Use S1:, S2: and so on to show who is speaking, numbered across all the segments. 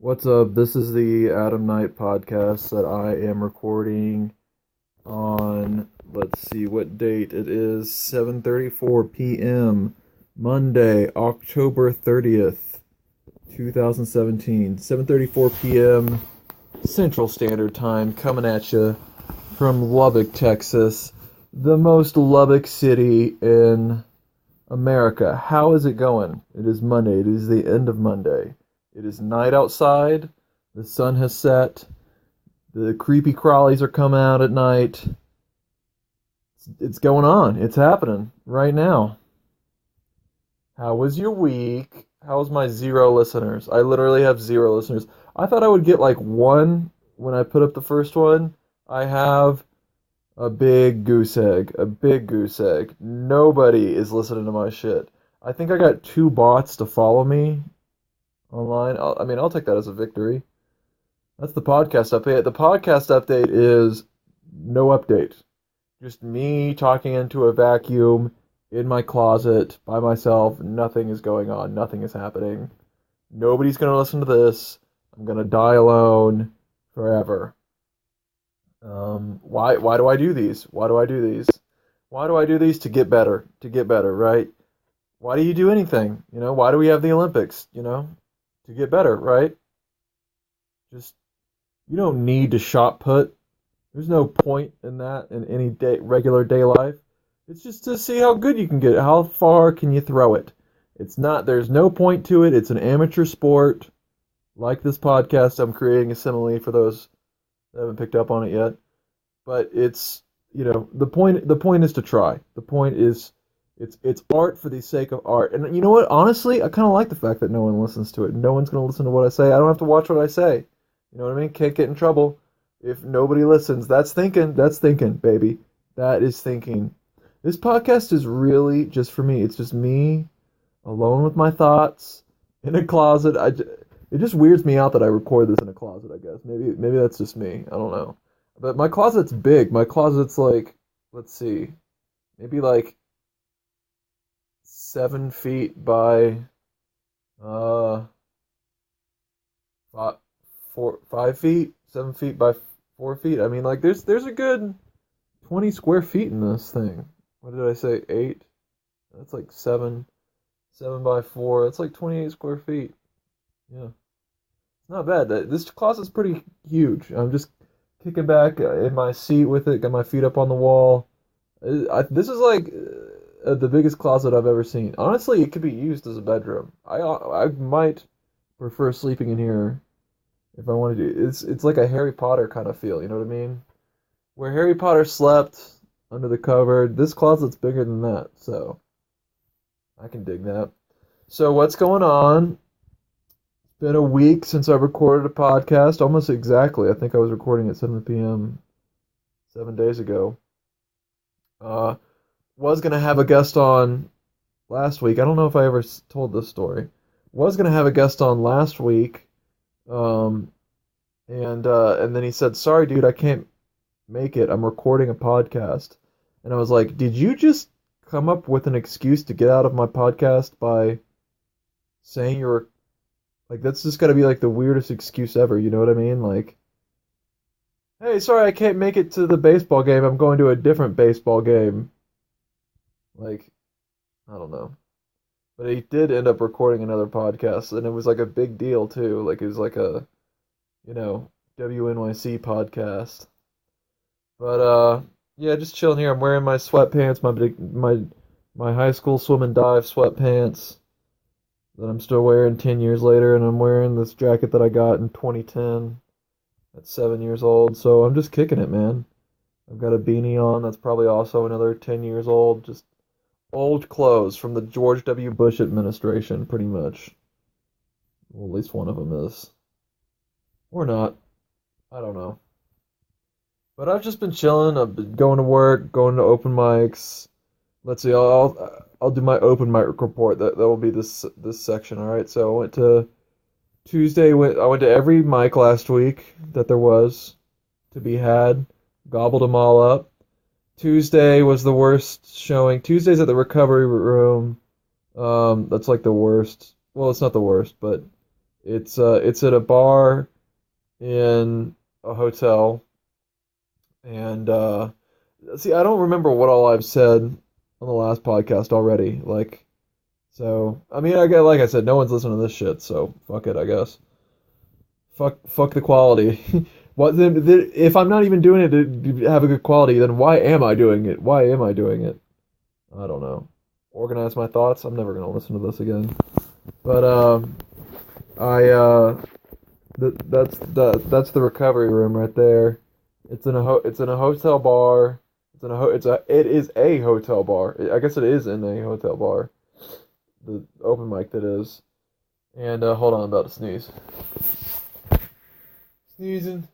S1: What's up? This is the Adam Knight podcast that I am recording on, let's see what date it is, 7:34 p.m. Monday, October 30th, 2017. 7:34 p.m. Central Standard Time, coming at you from Lubbock, Texas, the most Lubbock city in America. How is it going? It is Monday. It is the end of Monday. It is night outside. The sun has set. The creepy crawlies are coming out at night. It's going on. It's happening right now. How was your week? How was my 0 listeners? I literally have 0 listeners. I thought I would get like 1 when I put up the first one. I have a big goose egg. A big goose egg. Nobody is listening to my shit. I think I got 2 bots to follow me online. I'll take that as a victory. That's the podcast update. The podcast update is no update. Just me talking into a vacuum in my closet by myself. Nothing is going on. Nothing is happening. Nobody's going to listen to this. I'm going to die alone forever. Why do I do these? Why do I do these? Why do I do these? To get better. To get better, right? Why do you do anything? Why do we have the Olympics? To get better, right? You don't need to shot put. There's no point in that in any regular day life. It's just to see how good you can get. How far can you throw it? There's no point to it. It's an amateur sport. Like this podcast, I'm creating a simile for those that haven't picked up on it yet. But it's, the point is to try. The point is it's art for the sake of art. And you know what? Honestly, I kind of like the fact that no one listens to it. No one's going to listen to what I say. I don't have to watch what I say. You know what I mean? Can't get in trouble if nobody listens. That's thinking. That's thinking, baby. That is thinking. This podcast is really just for me. It's just me alone with my thoughts in a closet. It just weirds me out that I record this in a closet, I guess. Maybe that's just me. I don't know. But my closet's big. My closet's like, let's see, maybe like 7 feet by 5 feet, 7 feet by 4 feet. I mean, like there's a good 20 square feet in this thing. What did I say? 8? That's like 7 by 4. That's like 28 square feet. Yeah, it's not bad. This closet's pretty huge. I'm just kicking back in my seat with it. Got my feet up on the wall. This is like the biggest closet I've ever seen. Honestly, it could be used as a bedroom. I might prefer sleeping in here if I wanted to. It's like a Harry Potter kind of feel. You know what I mean? Where Harry Potter slept under the cupboard, this closet's bigger than that. So I can dig that. So what's going on? It's been a week since I recorded a podcast. Almost exactly. I think I was recording at 7 p.m. 7 days ago. Was going to have a guest on last week. I don't know if I ever told this story. Was going to have a guest on last week. And then he said, "Sorry, dude, I can't make it. I'm recording a podcast." And I was like, "Did you just come up with an excuse to get out of my podcast by saying you're like, that's just got to be like the weirdest excuse ever, you know what I mean? Like, hey, sorry, I can't make it to the baseball game. I'm going to a different baseball game." Like, I don't know. But he did end up recording another podcast, and it was like a big deal too. Like it was like a, WNYC podcast. But yeah, just chilling here. I'm wearing my sweatpants, my high school swim and dive sweatpants that I'm still wearing 10 years later, and I'm wearing this jacket that I got in 2010 at 7 years old. So I'm just kicking it, man. I've got a beanie on that's probably also another 10 years old. Just old clothes from the George W. Bush administration, pretty much. Well, at least one of them is. Or not. I don't know. But I've just been chilling. I've been going to work, going to open mics. Let's see. I'll do my open mic report. That will be this section. All right. So I went to Tuesday. I went to every mic last week that there was to be had. Gobbled them all up. Tuesday was the worst showing. Tuesday's at the Recovery Room. That's like the worst. Well, it's not the worst, but It's at a bar in a hotel, and see, I don't remember what all I've said on the last podcast already. Like, so I mean, I get like I said, no one's listening to this shit, so fuck it, I guess. Fuck the quality. What then? If I'm not even doing it to have a good quality, then why am I doing it? Why am I doing it? I don't know. Organize my thoughts. I'm never gonna listen to this again. But I that's the recovery room right there. It's in a hotel bar. It is a hotel bar. I guess it is in a hotel bar. The open mic that is. And hold on, I'm about to sneeze. Sneezing.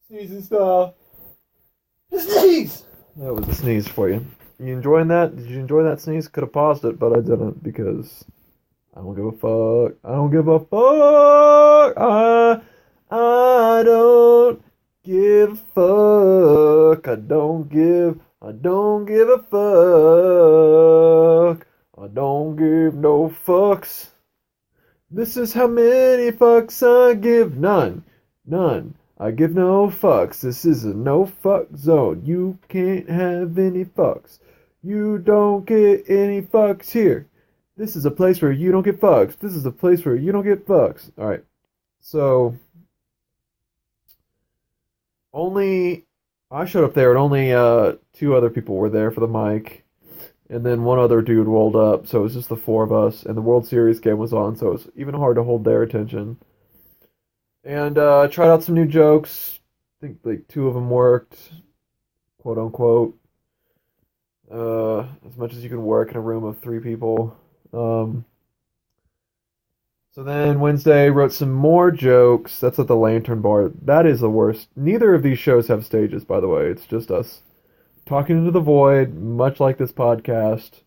S1: Sneezing style. Sneeze! That was a sneeze for you. You enjoying that? Did you enjoy that sneeze? Could have paused it, but I didn't because I don't give a fuck. I don't give a fuck. I don't give a fuck. I don't give a fuck. I don't give no fucks. This is how many fucks I give. None. None. I give no fucks. This is a no fuck zone. You can't have any fucks. You don't get any fucks here. This is a place where you don't get fucks. This is a place where you don't get fucks. Alright. So, I showed up there and only two other people were there for the mic. And then one other dude rolled up, so it was just the four of us. And the World Series game was on, so it was even hard to hold their attention. And I tried out some new jokes. I think like two of them worked, quote unquote. As much as you can work in a room of three people. So then Wednesday wrote some more jokes. That's at the Lantern Bar. That is the worst. Neither of these shows have stages, by the way. It's just us talking into the void, much like this podcast.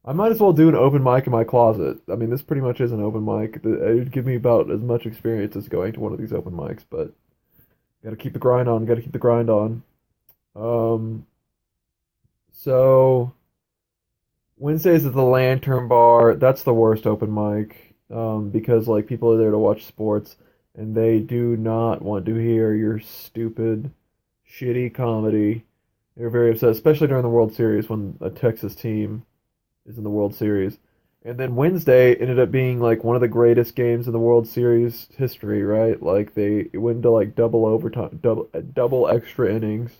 S1: I might as well do an open mic in my closet. I mean, this pretty much is an open mic. It would give me about as much experience as going to one of these open mics, but gotta keep the grind on, gotta keep the grind on. So Wednesdays at the Lantern Bar, that's the worst open mic, because like people are there to watch sports, and they do not want to hear your stupid, shitty comedy. They're very upset, especially during the World Series when a Texas team is in the World Series. And then Wednesday ended up being like one of the greatest games in the World Series history, right? Like they went to like double overtime, double extra innings.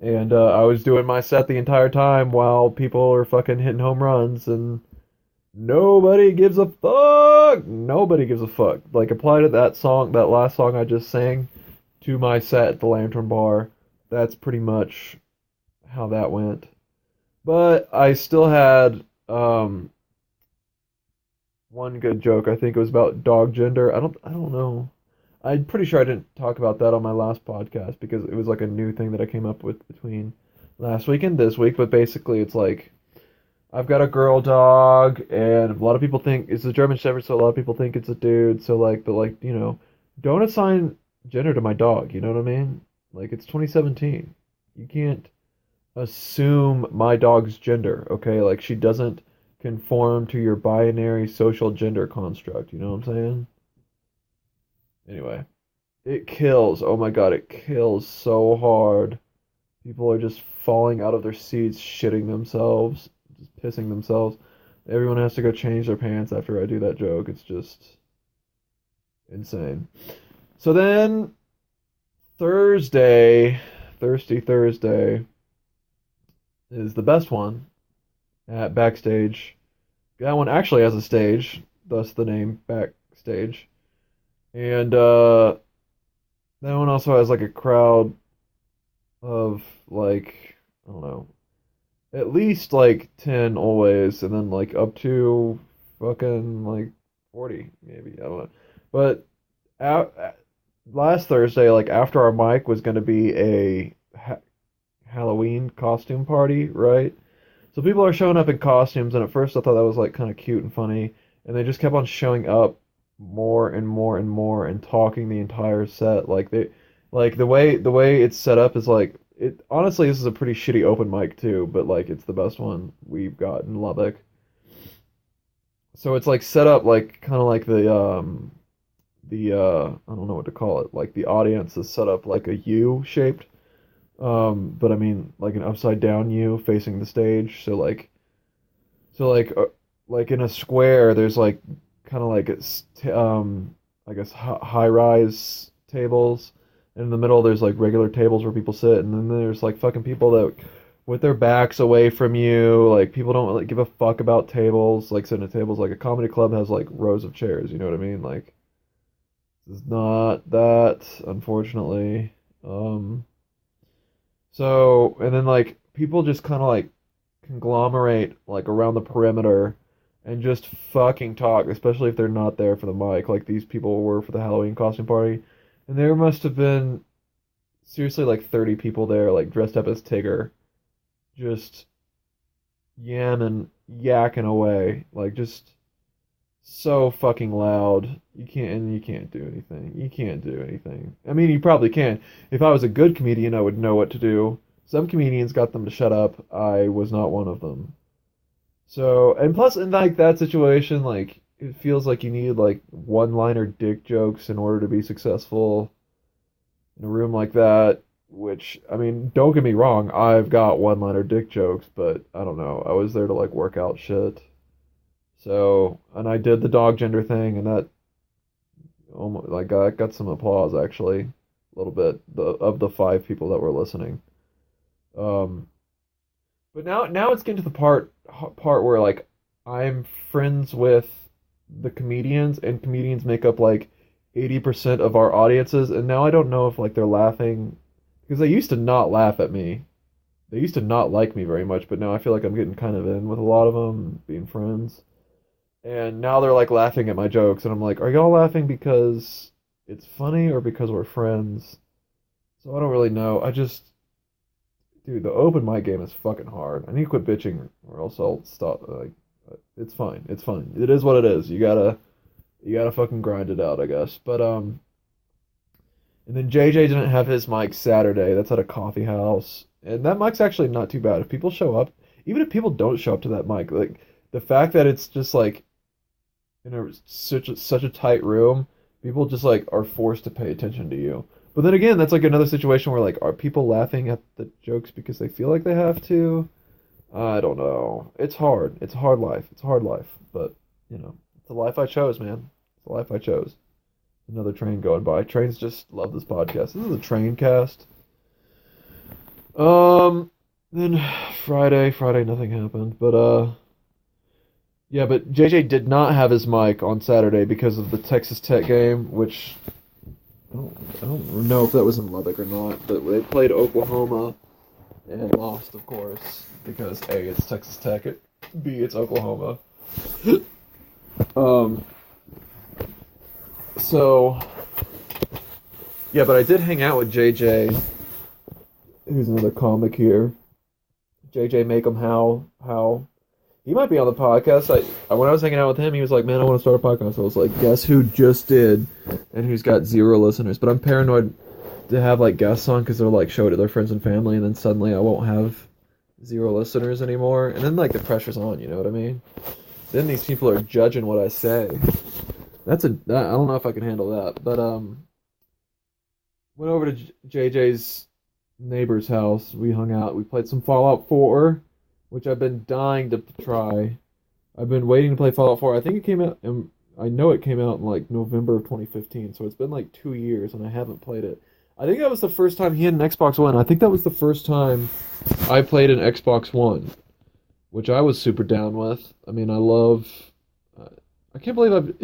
S1: And I was doing my set the entire time while people are fucking hitting home runs, and nobody gives a fuck. Nobody gives a fuck. Like apply to that song, that last song I just sang, to my set at the Lantern Bar. That's pretty much how that went. But I still had one good joke. I think it was about dog gender. I don't know. I'm pretty sure I didn't talk about that on my last podcast because it was like a new thing that I came up with between last week and this week. But basically, it's like I've got a girl dog, and a lot of people think it's a German Shepherd, so a lot of people think it's a dude. So like, but like, don't assign gender to my dog. You know what I mean? Like it's 2017. You can't assume my dog's gender, okay? Like she doesn't conform to your binary social gender construct. You know what I'm saying? Anyway, it kills. Oh my God, it kills so hard. People are just falling out of their seats, shitting themselves, just pissing themselves. Everyone has to go change their pants after I do that joke. It's just insane. So then Thirsty Thursday is the best one at Backstage. That one actually has a stage, thus the name Backstage. And that one also has like a crowd of like, I don't know, at least like 10 always, and then like up to fucking like 40 maybe. I don't know. But last Thursday, like after our mic was going to be a Halloween costume party, right? So people are showing up in costumes, and at first I thought that was like kind of cute and funny, and they just kept on showing up more and more and more and talking the entire set. Like the way it's set up is like it. Honestly, this is a pretty shitty open mic too, but like it's the best one we've got in Lubbock. so it's like set up like kind of like the I don't know what to call it. Like the audience is set up like a U shaped. But I mean like an upside down U facing the stage. So like in a square, there's like kind of like I guess high rise tables. And in the middle, there's like regular tables where people sit, and then there's like fucking people that with their backs away from you. Like people don't really give a fuck about tables. Like sitting at tables, like a comedy club has like rows of chairs. You know what I mean? Like it's not that, unfortunately. Um, so and then like people just kind of like conglomerate like around the perimeter and just fucking talk, especially if they're not there for the mic, like these people were for the Halloween costume party. And there must have been seriously like 30 people there, like dressed up as Tigger, just yamming, yakking away, like just so fucking loud. You can't do anything. You can't do anything. I mean, you probably can. If I was a good comedian, I would know what to do. Some comedians got them to shut up. I was not one of them. So, and plus, in like that situation, like it feels like you need like one-liner dick jokes in order to be successful in a room like that. Which, I mean, don't get me wrong, I've got one-liner dick jokes, but I don't know. I was there to like work out shit. So, and I did the dog gender thing, and that almost like got some applause actually, a little bit of the five people that were listening. Um, but now it's getting to the part where like I'm friends with the comedians, and comedians make up like 80% of our audiences, and now I don't know if like they're laughing because they used to not laugh at me. They used to not like me very much, but now I feel like I'm getting kind of in with a lot of them, being friends. And now they're like laughing at my jokes, and I'm like, are y'all laughing because it's funny or because we're friends? So I don't really know. Dude, the open mic game is fucking hard. I need to quit bitching, or else I'll stop. Like, it's fine. It's fine. It is what it is. You gotta fucking grind it out, I guess. But and then JJ didn't have his mic Saturday. That's at a coffee house, and that mic's actually not too bad. If people show up, even if people don't show up to that mic, like the fact that it's just like in such a tight room, people just like are forced to pay attention to you. But then again, that's like another situation where like are people laughing at the jokes because they feel like they have to? I don't know. It's hard. It's a hard life. It's a hard life. But, it's the life I chose, man. It's the life I chose. Another train going by. Trains just love this podcast. This is a train cast. Then Friday nothing happened. But yeah, but JJ did not have his mic on Saturday because of the Texas Tech game, which I don't know if that was in Lubbock or not, but they played Oklahoma and lost, of course, because A, it's Texas Tech, B, it's Oklahoma. Um, so, yeah, but I did hang out with JJ, who's another comic here. JJ Make'em How. He might be on the podcast. When I was hanging out with him, he was like, "Man, I want to start a podcast." I was like, "Guess who just did?" And who's got 0 listeners. But I'm paranoid to have like guests on because they'll like show it to their friends and family, and then suddenly I won't have 0 listeners anymore. And then like the pressure's on. You know what I mean? Then these people are judging what I say. I don't know if I can handle that. But went over to JJ's neighbor's house. We hung out. We played some Fallout 4. Which I've been dying to try. I've been waiting to play Fallout 4. I think it came out, and I know it came out in like November of 2015, so it's been like 2 years and I haven't played it. I think that was the first time he had an Xbox One. I think that was the first time I played an Xbox One, which I was super down with. I mean, I can't believe like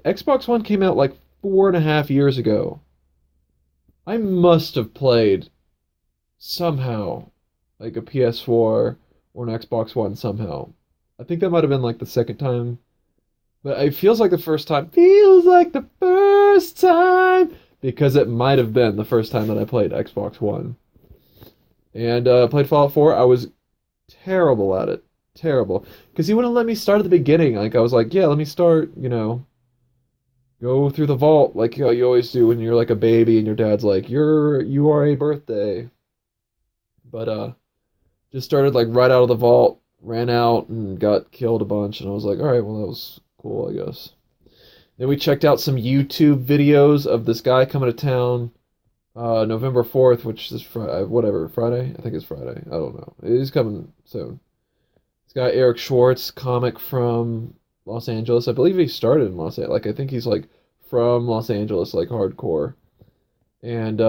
S1: Xbox One came out like 4.5 years ago. I must have played somehow like a PS4 or an Xbox One somehow. I think that might have been like the second time, but it feels like the first time. Feels like the first time because it might have been the first time that I played Xbox One. And played Fallout 4. I was terrible at it. Terrible. Because he wouldn't let me start at the beginning. Like I was like, yeah, let me start, go through the vault like you always do when you're like a baby and your dad's like, you are a birthday. But just started like right out of the vault ran out and got killed a bunch, and I was like, all right, well, that was cool, I guess. Then we checked out some YouTube videos of this guy coming to town November 4th, which is Friday? I think it's Friday. I don't know. He's coming soon. This guy, Eric Schwartz, comic from Los Angeles. I believe he started in Los Angeles. Like, I think he's, like, from Los Angeles, like, hardcore. And,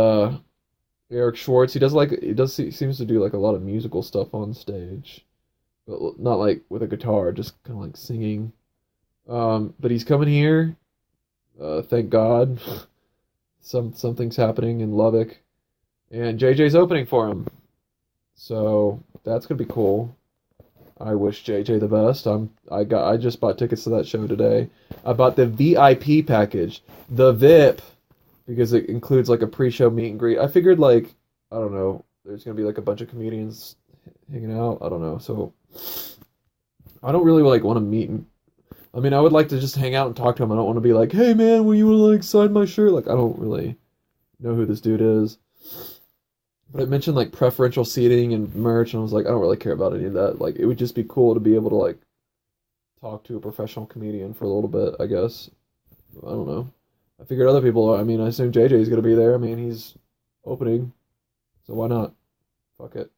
S1: Eric Schwartz, he seems to do, like, a lot of musical stuff on stage. But not, like, with a guitar, just kind of, like, singing. But he's coming here. Thank God. Something's happening in Lubbock. And JJ's opening for him. So, that's gonna be cool. I wish JJ the best. I just bought tickets to that show today. I bought the VIP package, the VIP, because it includes like a pre-show meet and greet. I figured like I don't know, there's gonna be like a bunch of comedians hanging out. I don't know, so I don't really like want to meet. I mean, I would like to just hang out and talk to him. I don't want to be like, hey man, will you want to like sign my shirt? Like I don't really know who this dude is. But it mentioned like preferential seating and merch, and I was like, I don't really care about any of that. Like, it would just be cool to be able to like talk to a professional comedian for a little bit, I guess. I don't know. I figured other people. I mean, I assume JJ's gonna be there. I mean, he's opening, so why not? Fuck it.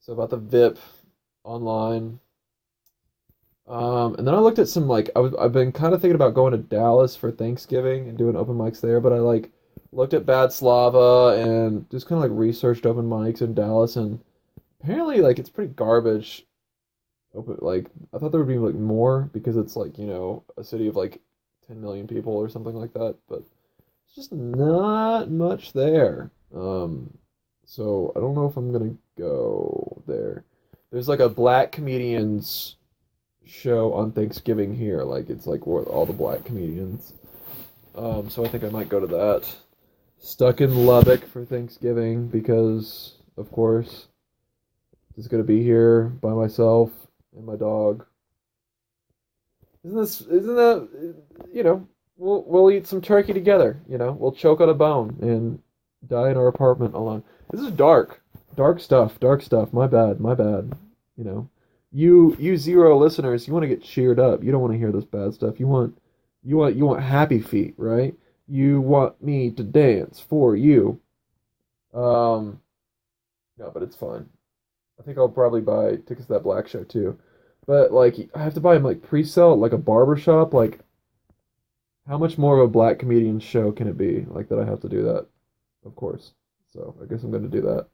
S1: So about the VIP online. And then I looked at some like I've been kind of thinking about going to Dallas for Thanksgiving and doing open mics there, but I like looked at Bad Slava and just kind of like researched open mics in Dallas, and apparently like it's pretty garbage. Open like I thought there would be like more because it's like a city of like 10 million people or something like that, but it's just not much there. So I don't know if I'm gonna go there. There's like a black comedians show on Thanksgiving here. Like it's like with all the black comedians. So I think I might go to that. Stuck in Lubbock for Thanksgiving because, of course, just gonna be here by myself and my dog. Isn't that we'll eat some turkey together. We'll choke on a bone and die in our apartment alone. This is dark stuff. My bad. You know. You zero listeners, you want to get cheered up. You don't want to hear this bad stuff. You want happy feet, right? You want me to dance for you. No, but it's fine. I think I'll probably buy tickets to that Black show too. But like I have to buy them like pre-sale at like a barber shop. Like how much more of a black comedian show can it be? Like that I have to do that, of course. So I guess I'm gonna do that.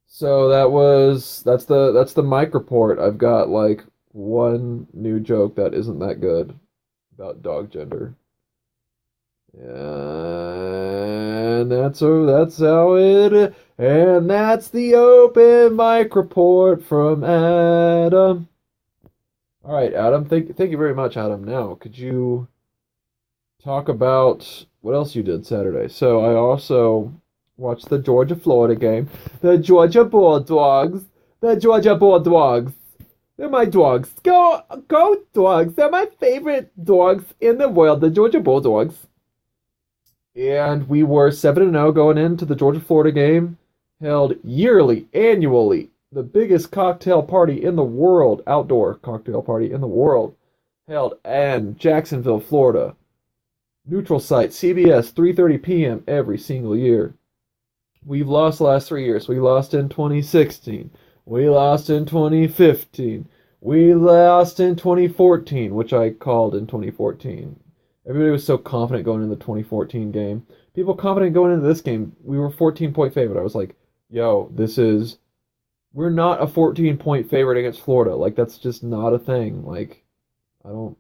S1: So that's the mic report. I've got like one new joke that isn't that good about dog gender. And that's how it and that's the open mic report from Adam. All right, Adam. Thank you very much, Adam. Now, could you talk about what else you did Saturday? So I also watched the Georgia-Florida game. The Georgia Bulldogs. The Georgia Bulldogs. They're my dogs. Go dogs. They're my favorite dogs in the world. The Georgia Bulldogs. And we were 7-0 going into the Georgia-Florida game. Held yearly, annually. The biggest cocktail party in the world. Outdoor cocktail party in the world. Held in Jacksonville, Florida. Neutral site, CBS, 3:30 p.m. every single year. We've lost the last 3 years. We lost in 2016. We lost in 2015. We lost in 2014, which I called in 2014. Everybody was so confident going into the 2014 game. People confident going into this game. We were 14-point favorite. I was like, yo, we're not a 14-point favorite against Florida. Like, that's just not a thing. Like, I don't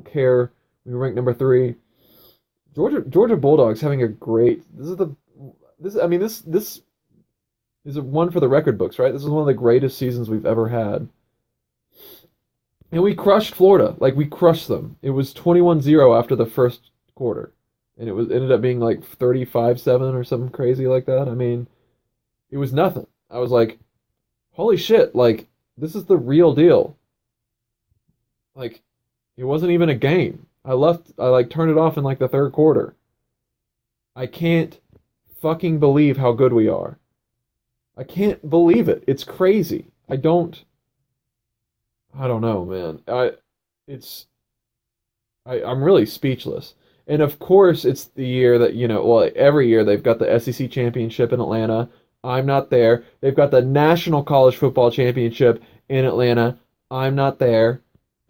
S1: care. We were ranked number 3. Georgia Bulldogs having a great. This is a one for the record books, right? This is one of the greatest seasons we've ever had. And we crushed Florida. Like, we crushed them. It was 21-0 after the first quarter. And ended up being like 35-7 or something crazy like that. I mean, it was nothing. I was like, holy shit, like, this is the real deal. Like, it wasn't even a game. I like turned it off in like the third quarter. I can't fucking believe how good we are. I can't believe it. It's crazy. I don't know, man. It's I'm really speechless. And of course, it's the year that, well, every year they've got the SEC championship in Atlanta. I'm not there. They've got the National College Football Championship in Atlanta. I'm not there.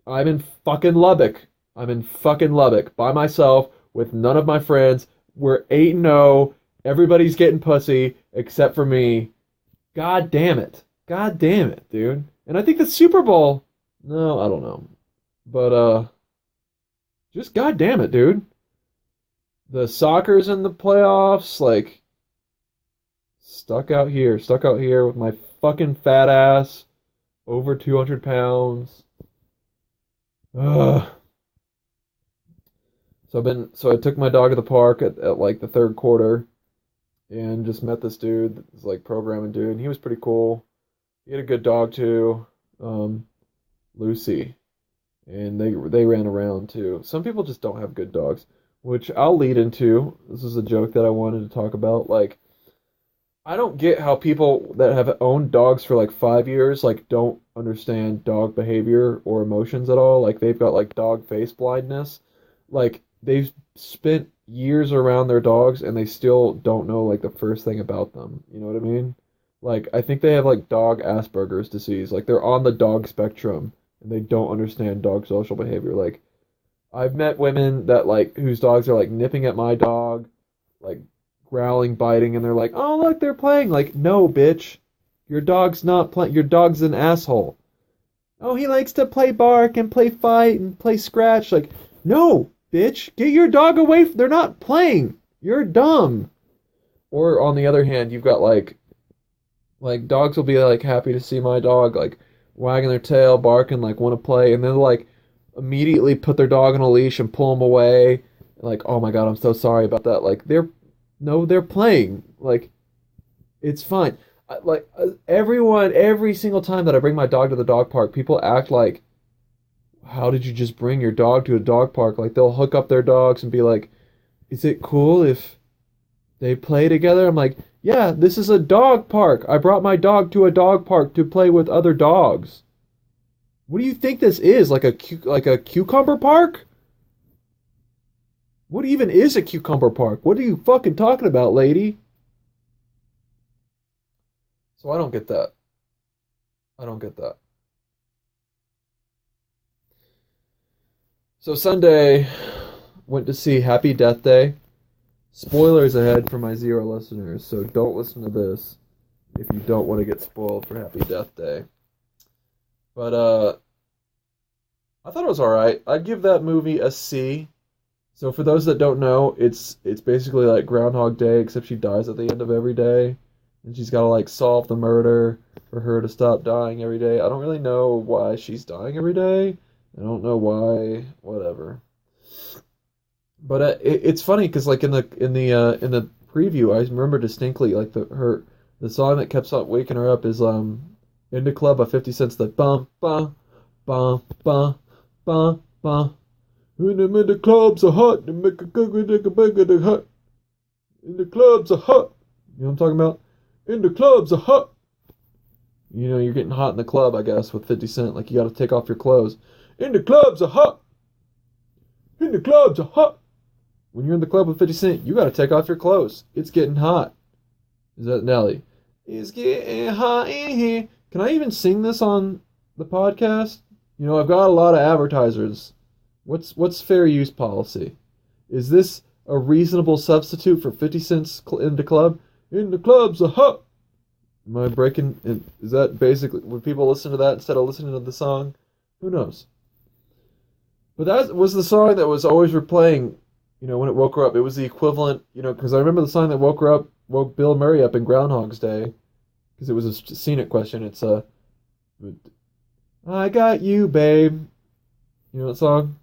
S1: I'm in fucking Lubbock. I'm in fucking Lubbock by myself with none of my friends. We're 8-0. Everybody's getting pussy except for me. God damn it. God damn it, dude. And I think the Super Bowl, no, I don't know. But just god damn it, dude. The soccer's in the playoffs, like stuck out here with my fucking fat ass, over 200 pounds. Ugh. So I took my dog to the park at like the third quarter and just met this dude, this like programming dude, and he was pretty cool. He had a good dog too, Lucy, and they ran around too. Some people just don't have good dogs, which I'll lead into. This is a joke that I wanted to talk about. Like, I don't get how people that have owned dogs for like 5 years like don't understand dog behavior or emotions at all. Like they've got like dog face blindness. Like they've spent years around their dogs and they still don't know like the first thing about them. You know what I mean? Like I think they have like dog Asperger's disease. Like they're on the dog spectrum and they don't understand dog social behavior. Like I've met women that like whose dogs are like nipping at my dog, like growling, biting, and they're like, "Oh, look, they're playing." Like, no, bitch. Your dog's not playing. Your dog's an asshole. Oh, he likes to play bark and play fight and play scratch. Like, no, bitch. Get your dog away. They're not playing. You're dumb. Or on the other hand, you've got like dogs will be like happy to see my dog like wagging their tail, barking, like want to play, and then like immediately put their dog on a leash and pull them away. Like, oh my God, I'm so sorry about that. Like, they're playing. Like, it's fine. Everyone, every single time that I bring my dog to the dog park, people act like, how did you just bring your dog to a dog park? Like, they'll hook up their dogs and be like, is it cool if they play together? I'm like, yeah, this is a dog park. I brought my dog to a dog park to play with other dogs. What do you think this is? Like a cucumber park? What even is a cucumber park? What are you fucking talking about, lady? So I don't get that. I don't get that. So Sunday, went to see Happy Death Day. Spoilers ahead for my zero listeners, so don't listen to this if you don't want to get spoiled for Happy Death Day. But I thought it was alright. I'd give that movie a C. So for those that don't know, it's basically like Groundhog Day, except she dies at the end of every day. And she's got to like solve the murder for her to stop dying every day. I don't really know why she's dying every day. I don't know why, whatever. But it's funny because like in the preview, I remember distinctly like the song that kept on waking her up is "In the Club" by 50 Cent's the bum bum bum bum bum bum. In the clubs are hot, they make a good the hut. In the clubs are hot. You know what I'm talking about? In the clubs are hot. You know, you're getting hot in the club, I guess, with 50 Cent. Like, you gotta take off your clothes. In the clubs are hot. In the clubs are hot. When you're in the club with 50 Cent, you gotta take off your clothes. It's getting hot. Is that Nelly? It's getting hot in here. Can I even sing this on the podcast? You know, I've got a lot of advertisers. What's fair use policy? Is this a reasonable substitute for 50 Cent's in the club? In the clubs are hot. Am I breaking? Is that basically, would people listen to that instead of listening to the song? Who knows? But that was the song that was always replaying, you know, when it woke her up. It was the equivalent, you know, because I remember the song that woke Bill Murray up in Groundhog's Day, because it was a scenic question. It's I got you, babe. You know that song?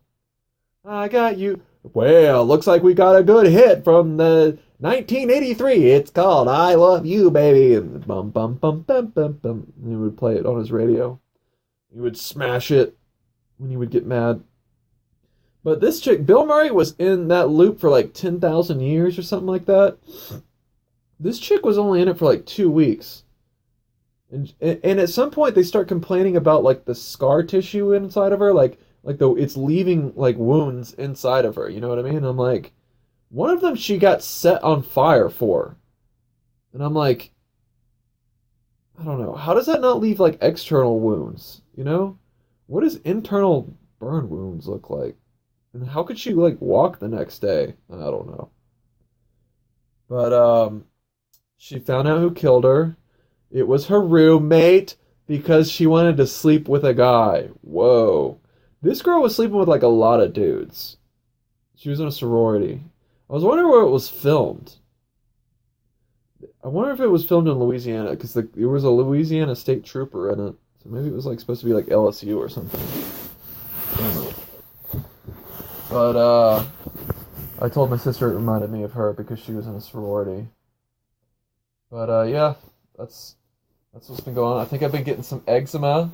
S1: I got you. Well, looks like we got a good hit from the 1983. It's called "I Love You, Baby." And bum bum bum bum bum bum. And he would play it on his radio. He would smash it when he would get mad. But this chick, Bill Murray, was in that loop for like 10,000 years or something like that. This chick was only in it for like 2 weeks. And at some point they start complaining about like the scar tissue inside of her, like the it's leaving like wounds inside of her. You know what I mean? I'm like, one of them she got set on fire for, and I'm like, I don't know. How does that not leave like external wounds? You know, what does internal burn wounds look like? And how could she like walk the next day? I don't know. But she found out who killed her. It was her roommate because she wanted to sleep with a guy. Whoa. This girl was sleeping with like a lot of dudes. She was in a sorority. I was wondering where it was filmed. I wonder if it was filmed in Louisiana because there was a Louisiana state trooper in it. So maybe it was like supposed to be like LSU or something. I don't know. But I told my sister it reminded me of her because she was in a sorority. But yeah, that's what's been going on. I think I've been getting some eczema.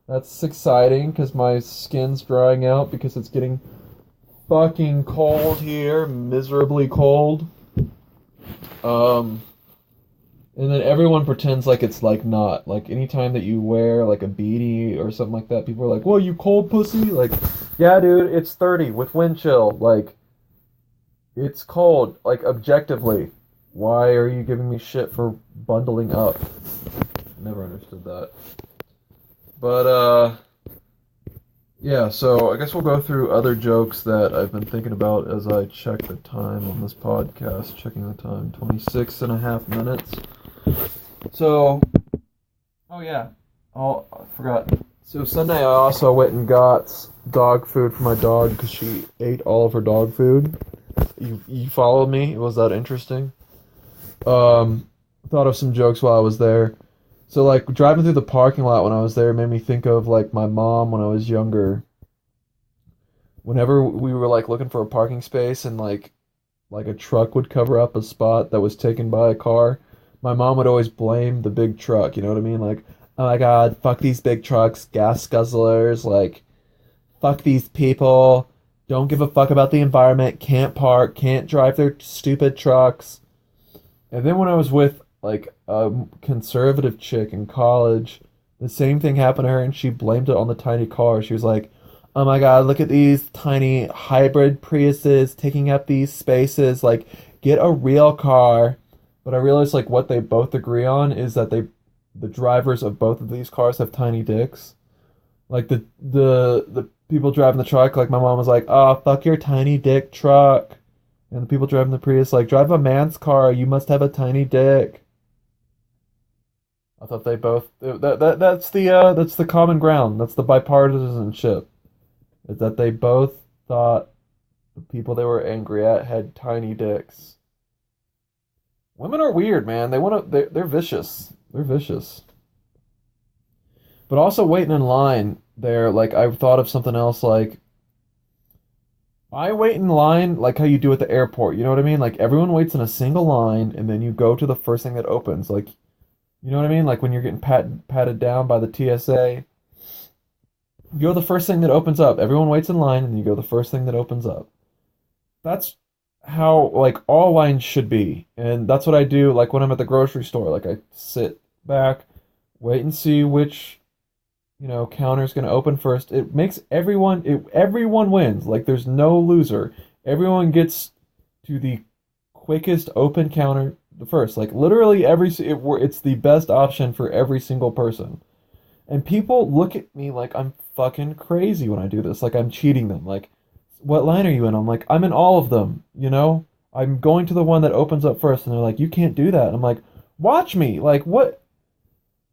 S1: That's exciting because my skin's drying out because it's getting fucking cold here, miserably cold. And then everyone pretends like it's like not. Like anytime that you wear like a beanie or something like that, people are like, "Whoa, you cold pussy?" Like, yeah, dude, it's 30 with wind chill. Like, it's cold. Like objectively, why are you giving me shit for bundling up? Never understood that. But yeah, so I guess we'll go through other jokes that I've been thinking about as I check the time on this podcast. Checking the time, 26 and a half minutes. So, oh yeah, I forgot. So Sunday I also went and got dog food for my dog because she ate all of her dog food. You followed me? Was that interesting? Thought of some jokes while I was there. So like driving through the parking lot when I was there made me think of like my mom when I was younger. Whenever we were like looking for a parking space and like a truck would cover up a spot that was taken by a car, my mom would always blame the big truck, you know what I mean? Like, oh my God, fuck these big trucks, gas guzzlers, like fuck these people, don't give a fuck about the environment, can't park, can't drive their stupid trucks. And then when I was with like a conservative chick in college, the same thing happened to her and she blamed it on the tiny car. She was like, oh my God, look at these tiny hybrid Priuses taking up these spaces. Like, get a real car. But I realized like what they both agree on is that the drivers of both of these cars have tiny dicks. Like the people driving the truck, like my mom was like, oh, fuck your tiny dick truck. And the people driving the Prius like, drive a man's car, you must have a tiny dick. I thought they both that's the common ground. That's the bipartisanship. Is that they both thought the people they were angry at had tiny dicks. Women are weird, man. They're vicious. They're vicious. But also waiting in line there, like I thought of something else like I wait in line like how you do at the airport. You know what I mean? Like everyone waits in a single line and then you go to the first thing that opens. Like, you know what I mean? Like when you're getting patted down by the TSA, you go the first thing that opens up. Everyone waits in line and you go the first thing that opens up. That's how like all lines should be. And that's what I do like when I'm at the grocery store. Like I sit back, wait and see which counter's going to open first. It makes everyone wins. Like there's no loser. Everyone gets to the quickest open counter the first. Like literally it's the best option for every single person. And people look at me like I'm fucking crazy when I do this. Like I'm cheating them. Like, what line are you in? I'm like, I'm in all of them, I'm going to the one that opens up first. And they're like, you can't do that. And I'm like, watch me. Like, what?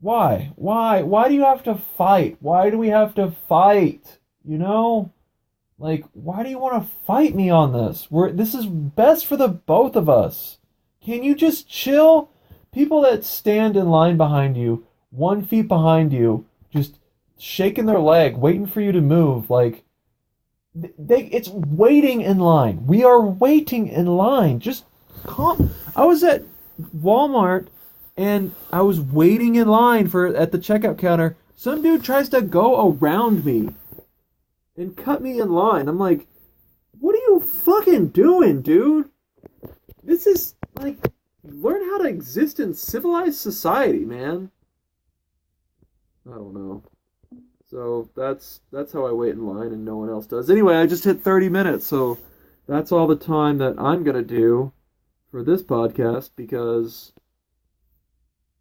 S1: Why? Why do you have to fight? Why do we have to fight? Like, why do you want to fight me on this? This is best for the both of us. Can you just chill? People that stand in line behind you, 1 feet behind you, just shaking their leg, waiting for you to move, like, it's waiting in line. We are waiting in line. Just calm. I was at Walmart and I was waiting in line at the checkout counter. Some dude tries to go around me and cut me in line. I'm like, what are you fucking doing, dude? This is like, learn how to exist in civilized society, man. I don't know. So that's how I wait in line and no one else does. Anyway, I just hit 30 minutes, so that's all the time that I'm gonna do for this podcast because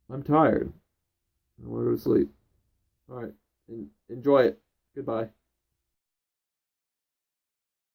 S1: I'm tired. I want to go to sleep. All right. Enjoy it. Goodbye.